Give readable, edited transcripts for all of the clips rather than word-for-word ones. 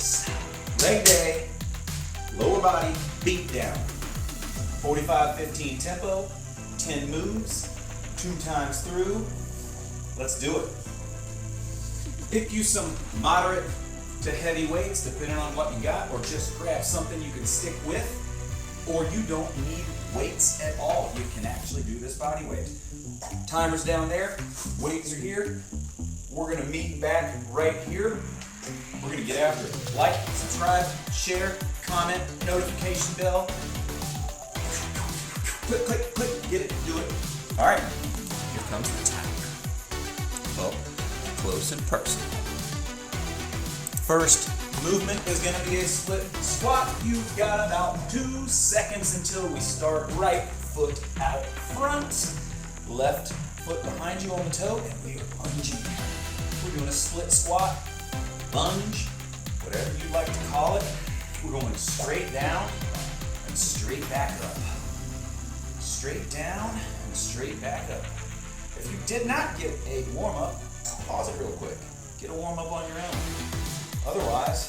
this. Leg day, lower body, beat down. 45-15 tempo, 10 moves, 2 times through. Let's do it. Pick you some moderate to heavy weights, depending on what you got, or just grab something you can stick with, or you don't need weights at all. You can actually do this body weight. Timer's down there, weights are here. We're gonna meet back right here. We're gonna get after it. Like, subscribe, share, comment, notification bell. Click, click, click, get it, do it. All right, here comes the timer. Up close and personal. First movement is going to be a split squat. You've got about 2 seconds until we start. Right foot out front, left foot behind you on the toe, and we are lunging. We're doing a split squat, lunge, whatever you'd like to call it. We're going straight down and straight back up. Straight down and straight back up. If you did not get a warm-up, pause it real quick. Get a warm-up on your own. Otherwise,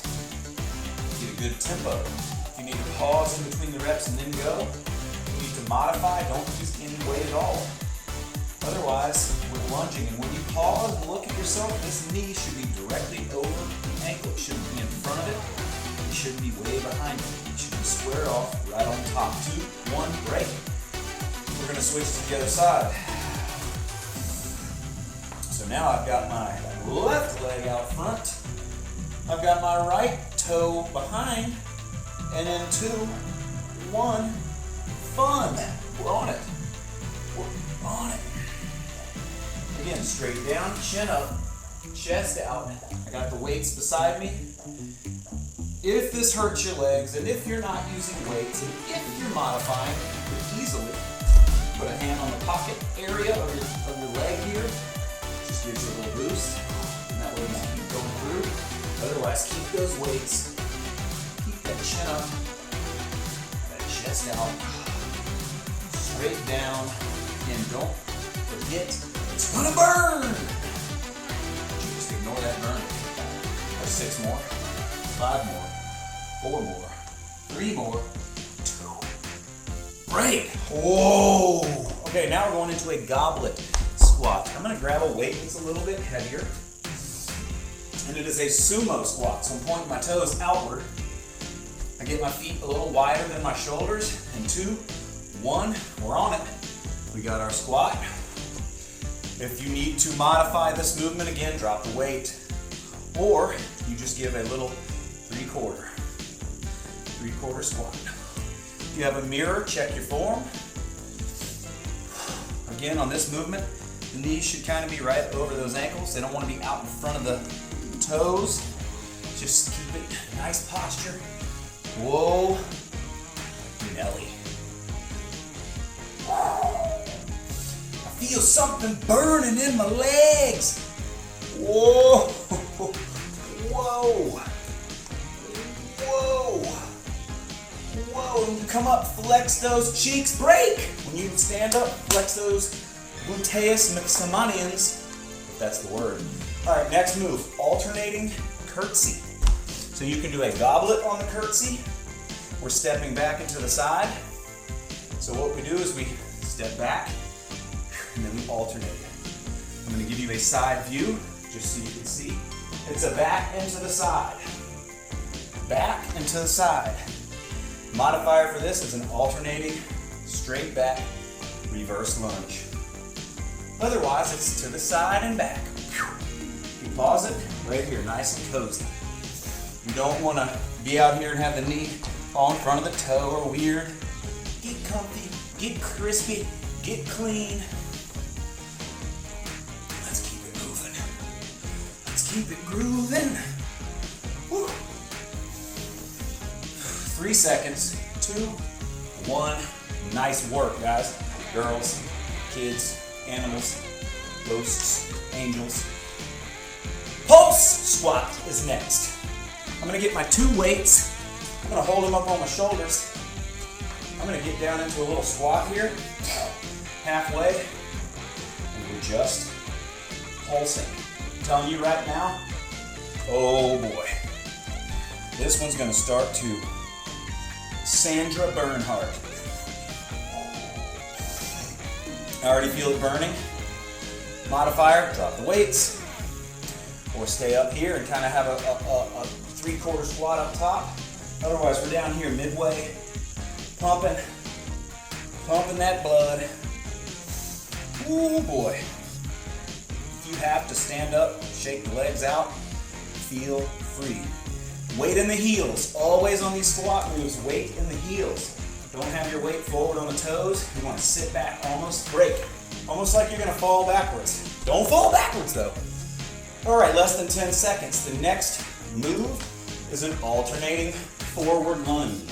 get a good tempo. If you need to pause in between the reps and then go, you need to modify, don't use any weight at all. Otherwise, we're lunging, and when you pause and look at yourself, this knee should be directly over the ankle. It shouldn't be in front of it. It shouldn't be way behind it. It should be squared off right on top. 2, 1, break. We're going to switch to the other side. So now I've got my left leg out front. I've got my right toe behind. And then 2, 1, fun. We're on it. We're on it. Again, straight down, chin up, chest out. I got the weights beside me. If this hurts your legs, and if you're not using weights, and if you're modifying, you can easily put a hand on the pocket area of your leg here. Just gives you a little boost, and that way you can keep going through. Otherwise, keep those weights, keep that chin up, that chest out, straight down, and don't forget, it's gonna burn! Just ignore that burn. There's 6 more, 5 more, 4 more, 3 more, 2, break! Whoa! Okay, now we're going into a goblet squat. I'm gonna grab a weight that's a little bit heavier. And it is a sumo squat, so I'm pointing my toes outward. I get my feet a little wider than my shoulders, and 2, 1, we're on it. We got our squat. If you need to modify this movement again, drop the weight, or you just give a little 3/4 squat. If you have a mirror, check your form. Again, on this movement, the knees should kind of be right over those ankles. They don't want to be out in front of the toes. Just keep it nice posture. Whoa, Nelly. I feel something burning in my legs. Whoa, whoa, whoa, whoa. When you come up, flex those cheeks, break. When you stand up, flex those gluteus maximus, if that's the word. All right, next move, alternating curtsy. So you can do a goblet on the curtsy. We're stepping back into the side. So what we do is we step back and then we alternate. I'm gonna give you a side view just so you can see. It's a back into the side. Back into the side. Modifier for this is an alternating straight back reverse lunge. Otherwise, it's to the side and back. You pause it right here, nice and cozy. You don't want to be out here and have the knee fall in front of the toe or weird. Get comfy, get crispy, get clean. Let's keep it moving. Let's keep it grooving. Woo. 3 seconds, 2, 1. Nice work, guys, girls, kids, animals, ghosts, angels. Pulse squat is next. I'm gonna get my 2 weights. I'm gonna hold them up on my shoulders. I'm gonna get down into a little squat here, halfway, and we're just pulsing. I'm telling you right now, oh boy. this one's gonna start to Sandra Bernhardt. I already feel it burning. Modifier, drop the weights, or stay up here and kind of have a three-quarter squat up top. Otherwise, we're down here midway, pumping that blood. Ooh boy. If you have to stand up, shake the legs out, feel free. Weight in the heels, always on these squat moves, weight in the heels. Don't have your weight forward on the toes. You want to sit back, almost break. Almost like you're gonna fall backwards. Don't fall backwards though. All right, less than 10 seconds. The next move is an alternating forward lunge.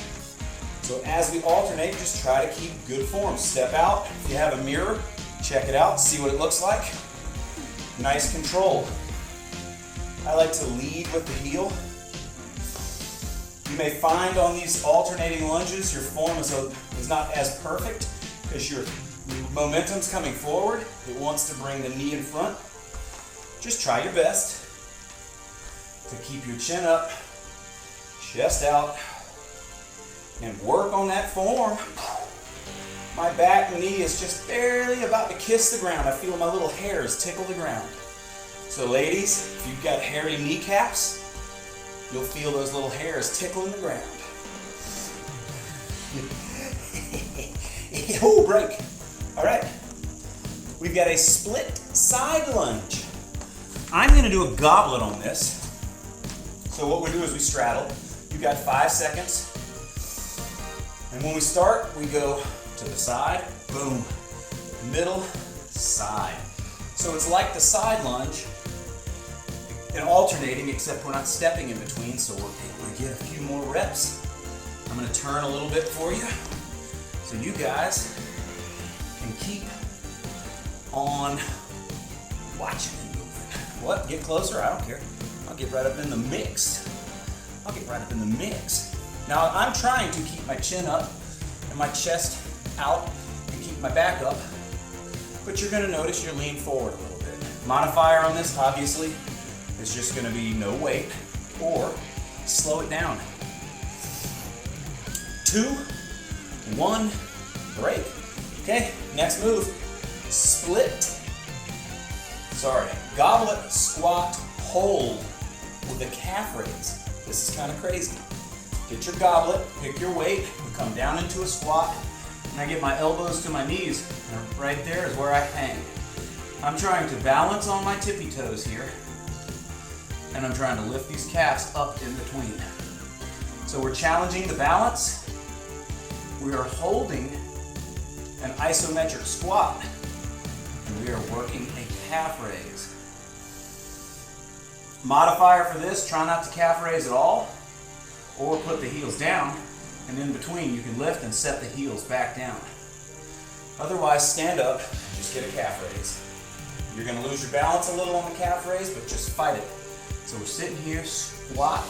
So as we alternate, just try to keep good form. Step out. If you have a mirror, check it out, see what it looks like. Nice control. I like to lead with the heel. You may find on these alternating lunges your form is not as perfect because your momentum's coming forward. It wants to bring the knee in front. Just try your best to keep your chin up, chest out, and work on that form. My back knee is just barely about to kiss the ground. I feel my little hairs tickle the ground. So ladies, if you've got hairy kneecaps, you'll feel those little hairs tickling the ground. Oh, break. All right. We've got a split side lunge. I'm going to do a goblet on this. So what we do is we straddle. You've got 5 seconds. And when we start, we go to the side, boom, middle, side. So it's like the side lunge and alternating, except we're not stepping in between, so we're able to get a few more reps. I'm going to turn a little bit for you so you guys can keep on watching and moving. What? Get closer? I don't care. I'll get right up in the mix. Now I'm trying to keep my chin up and my chest out and keep my back up, but you're going to notice you're leaning forward a little bit. Modifier on this, obviously, is just going to be no weight or slow it down. 2, 1, break. Okay, next move, goblet squat hold with a calf raise. This is kind of crazy. Get your goblet, pick your weight, we come down into a squat, and I get my elbows to my knees, and right there is where I hang. I'm trying to balance on my tippy toes here, and I'm trying to lift these calves up in between. So we're challenging the balance. We are holding an isometric squat, and we are working a calf raise. Modifier for this, try not to calf raise at all, or put the heels down, and in between you can lift and set the heels back down. Otherwise, stand up and just get a calf raise. You're going to lose your balance a little on the calf raise, but just fight it. So we're sitting here, squat.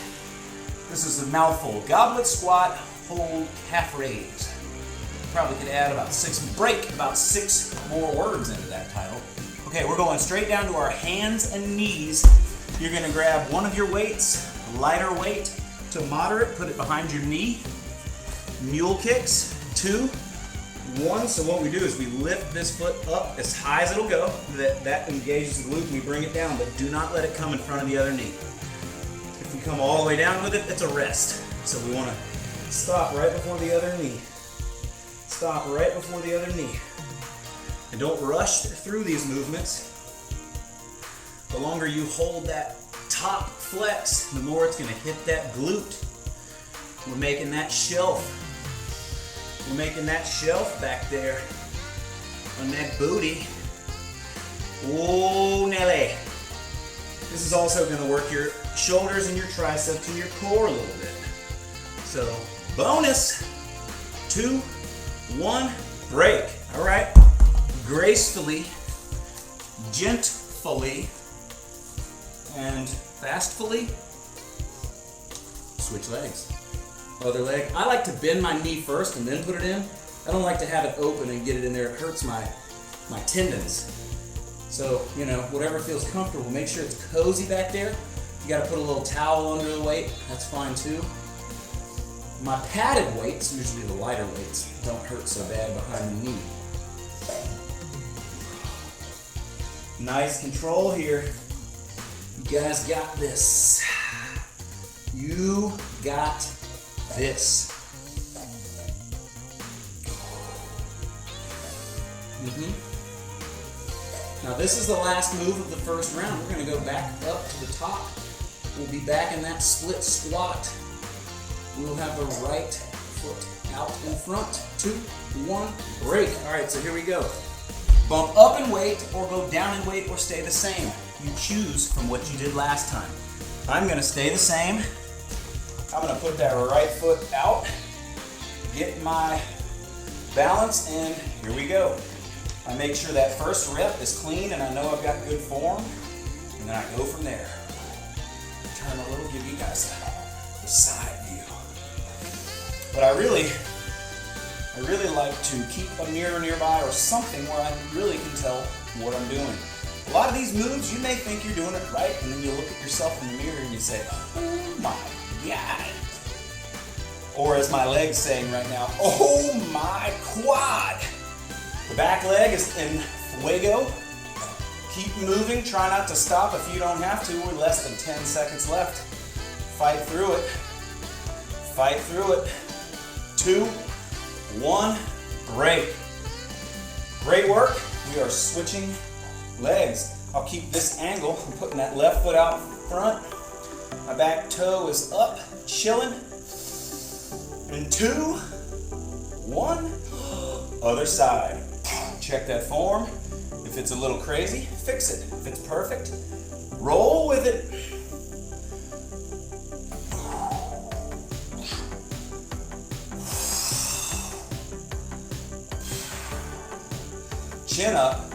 This is a mouthful. Goblet squat, hold, calf raise. Probably could add about 6 more words into that title. Okay, we're going straight down to our hands and knees. You're going to grab one of your weights, lighter weight to moderate, put it behind your knee. Mule kicks, 2, 1. So what we do is we lift this foot up as high as it'll go. That engages the glute and we bring it down, but do not let it come in front of the other knee. If we come all the way down with it, it's a rest. So we want to stop right before the other knee. Stop right before the other knee. And don't rush through these movements. The longer you hold that top flex, the more it's going to hit that glute. We're making that shelf. We're making that shelf back there on that booty. Oh, Nelly. This is also going to work your shoulders and your triceps and your core a little bit. So, bonus. 2, 1, break. All right. Gracefully, gently, and fastfully switch legs. Other leg. I like to bend my knee first and then put it in. I don't like to have it open and get it in there. It hurts my tendons. So, whatever feels comfortable, make sure it's cozy back there. You gotta put a little towel under the weight, that's fine too. My padded weights, usually the lighter weights, don't hurt so bad behind the knee. Nice control here. You guys got this. You got this. Now this is the last move of the first round. We're going to go back up to the top. We'll be back in that split squat. We'll have the right foot out in front. 2, 1, break. All right, so here we go. Bump up in weight or go down in weight or stay the same. You choose from what you did last time. I'm going to stay the same. I'm going to put that right foot out, get my balance, and here we go. I make sure that first rep is clean and I know I've got good form, and then I go from there. Turn a little, give you guys the side view. But I really like to keep a mirror nearby or something where I really can tell what I'm doing. A lot of these moves, you may think you're doing it right, and then you look at yourself in the mirror and you say, oh my God. Or as my leg's saying right now, oh my quad. The back leg is in fuego. Keep moving, try not to stop if you don't have to. We're less than 10 seconds left. Fight through it. Fight through it. 2, 1, break. Great work. We are switching legs. I'll keep this angle. I'm putting that left foot out front. My back toe is up, chilling. And 2, 1, other side. Check that form. If it's a little crazy, fix it. If it's perfect, roll with it. Chin up,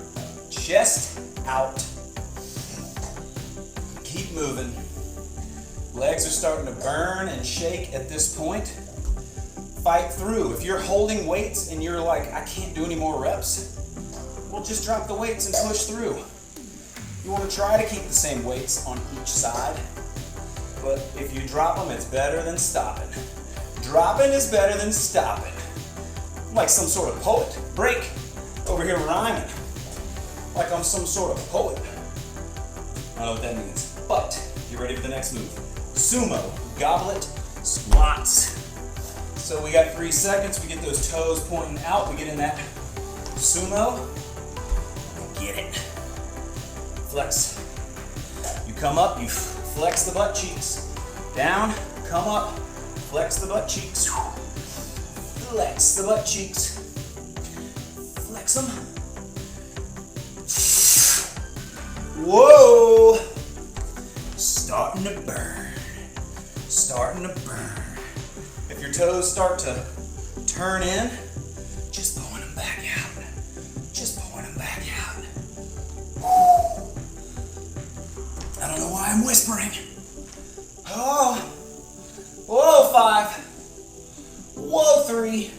chest out. Keep moving. Legs are starting to burn and shake at this point. Fight through. If you're holding weights and you're like, I can't do any more reps, well, just drop the weights and push through. You want to try to keep the same weights on each side, but if you drop them, it's better than stopping. Dropping is better than stopping. I'm like some sort of poet. Break. Over here rhyming. Like I'm some sort of poet. I don't know what that means, but get ready for the next move. Sumo, goblet, squats. So we got 3 seconds, we get those toes pointing out, we get in that sumo, get it. Flex. You come up, you flex the butt cheeks. Down, come up, flex the butt cheeks. Flex the butt cheeks. Flex them. Whoa! Starting to burn. Starting to burn. If your toes start to turn in, just point them back out. Just point them back out. Whew. I don't know why I'm whispering. Oh. Whoa, 5. Whoa, 3.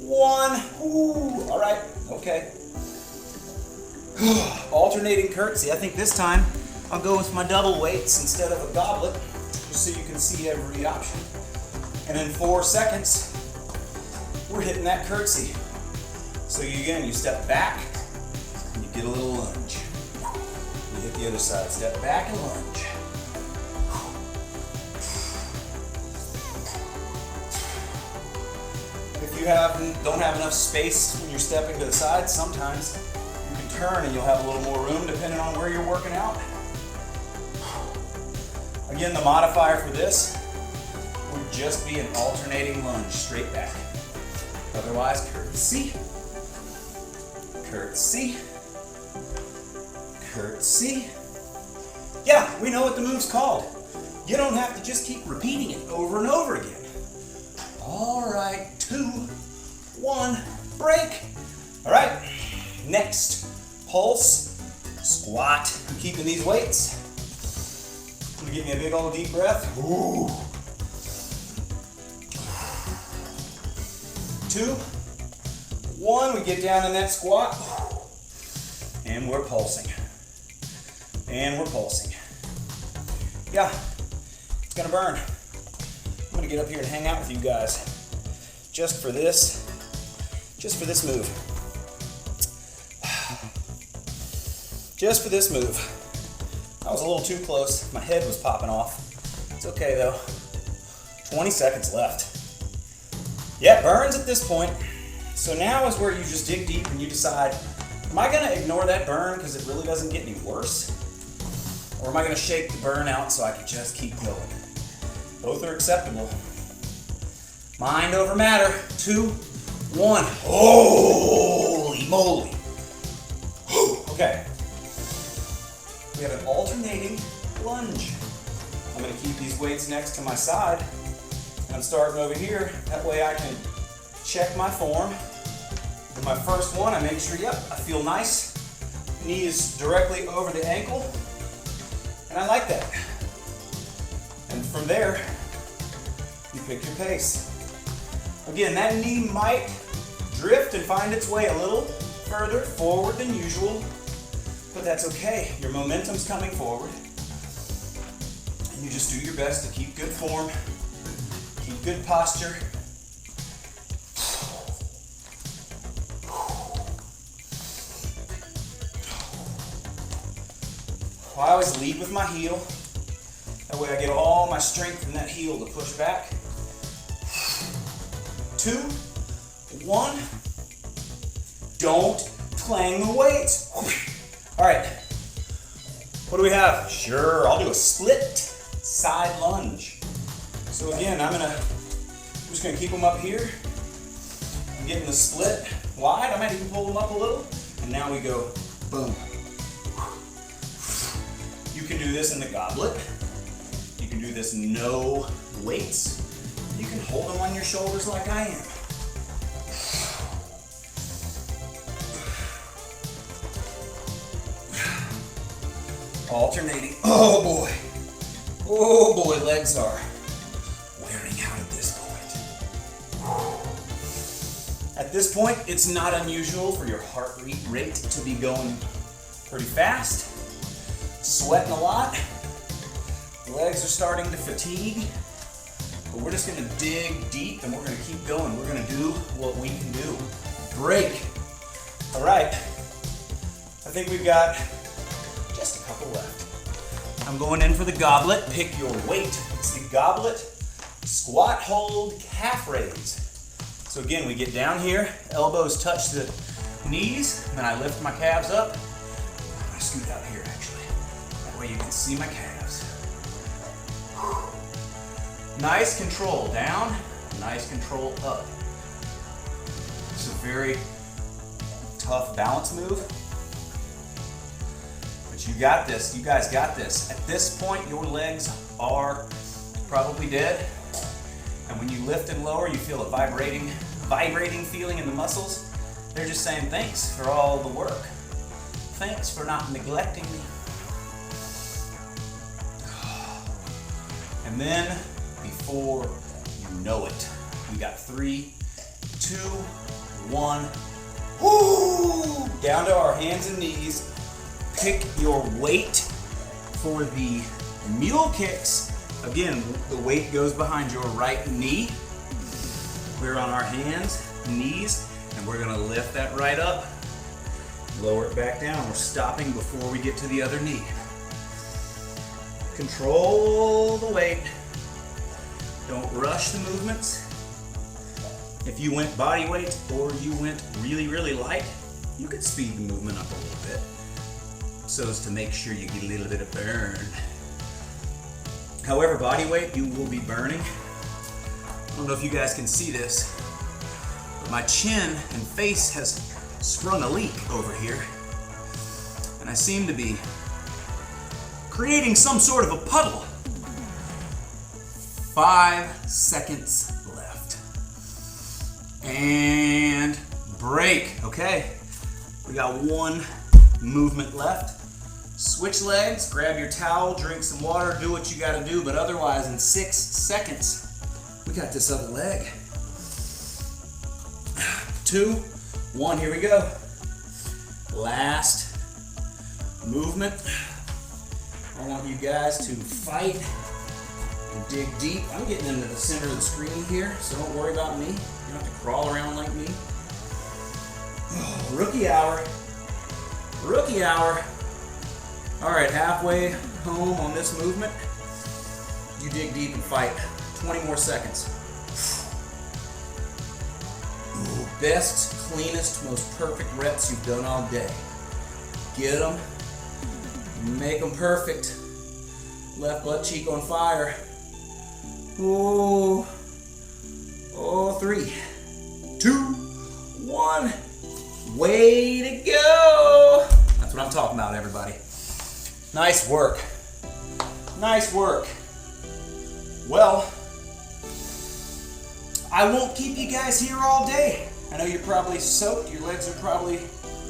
1. Ooh. All right. Okay. Alternating curtsy. I think this time I'll go with my double weights instead of a goblet, just so you can see every option. And in 4 seconds, we're hitting that curtsy. So you step back, and you get a little lunge. You hit the other side, step back and lunge. If you don't have enough space when you're stepping to the side, sometimes you can turn and you'll have a little more room depending on where you're working out. Again, the modifier for this would just be an alternating lunge, straight back. Otherwise, curtsy, curtsy, curtsy. Yeah, we know what the move's called. You don't have to just keep repeating it over and over again. All right, 2, 1, break. All right, next, pulse, squat. I'm keeping these weights. I'm gonna give me a big old deep breath. Ooh. 2, 1, we get down in that squat, and we're pulsing. And we're pulsing. Yeah, it's gonna burn. I'm gonna get up here and hang out with you guys just for this move. Just for this move. I was a little too close. My head was popping off. It's okay though. 20 seconds left. Yeah, it burns at this point. So now is where you just dig deep and you decide, am I gonna ignore that burn because it really doesn't get any worse? Or am I gonna shake the burn out so I can just keep going? Both are acceptable. Mind over matter. 2, 1. Holy moly. Okay. We have an alternating lunge. I'm gonna keep these weights next to my side. I'm starting over here. That way I can check my form. For my first one, I make sure, yep, I feel nice. Knee is directly over the ankle. And I like that. And from there, you pick your pace. Again, that knee might drift and find its way a little further forward than usual, but that's okay. Your momentum's coming forward. And you just do your best to keep good form, keep good posture. I always lead with my heel. That way I get all my strength in that heel to push back. 2, 1. Don't clang the weights. All right. What do we have? Sure, I'll do a split side lunge. So again, I'm just gonna keep them up here. I'm getting the split wide. I might even pull them up a little. And now we go boom. You can do this in the goblet. You can do this no weights. You can hold them on your shoulders like I am. Alternating. Oh boy. Oh boy, legs are wearing out at this point. At this point, it's not unusual for your heart rate to be going pretty fast. Sweating a lot. Legs are starting to fatigue. But we're just gonna dig deep and we're gonna keep going. We're gonna do what we can do. Break. All right. I think we've got just a couple left. I'm going in for the goblet. Pick your weight. It's the goblet squat, hold, calf raise. So again, we get down here, elbows touch the knees, and then I lift my calves up. I'm gonna scoot out here actually. That way you can see my calves. Nice control down, nice control up. It's a very tough balance move. But you got this, you guys got this. At this point, your legs are probably dead. And when you lift and lower, you feel a vibrating feeling in the muscles. They're just saying thanks for all the work. Thanks for not neglecting me. And then, before you know it, we got 3, 2, 1. Woo! Down to our hands and knees. Pick your weight for the mule kicks. Again, the weight goes behind your right knee. We're on our hands, knees, and we're gonna lift that right up. Lower it back down. We're stopping before we get to the other knee. Control the weight. Don't rush the movements. If you went body weight or you went really, really light, you could speed the movement up a little bit so as to make sure you get a little bit of burn. However, body weight, you will be burning. I don't know if you guys can see this, but my chin and face has sprung a leak over here. And I seem to be creating some sort of a puddle. 5 seconds left. And break. Okay, we got 1 movement left. Switch legs, grab your towel, drink some water, do what you gotta do, but otherwise in 6 seconds, we got this other leg. 2, 1, here we go. Last movement. I want you guys to fight and dig deep. I'm getting into the center of the screen here, so don't worry about me. You don't have to crawl around like me. Oh, rookie hour. Rookie hour. All right, halfway home on this movement. You dig deep and fight. 20 more seconds. Ooh, best, cleanest, most perfect reps you've done all day. Get them. Make them perfect. Left butt cheek on fire. Oh, 3, 2, 1. Way to go. That's what I'm talking about, everybody. Nice work. Nice work. Well, I won't keep you guys here all day. I know you're probably soaked. Your legs are probably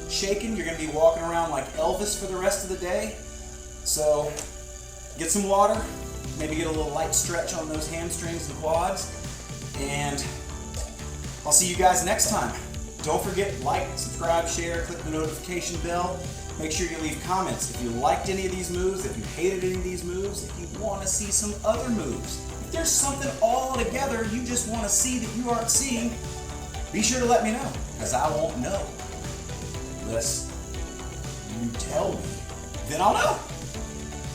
shaking. You're going to be walking around like Elvis for the rest of the day. So get some water, maybe get a little light stretch on those hamstrings and quads, and I'll see you guys next time. Don't forget, like, subscribe, share, click the notification bell. Make sure you leave comments if you liked any of these moves, if you hated any of these moves, if you want to see some other moves. If there's something all together you just want to see that you aren't seeing, be sure to let me know, because I won't know unless you tell me. Then I'll know.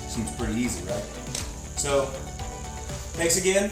Seems pretty easy, right? So, thanks again.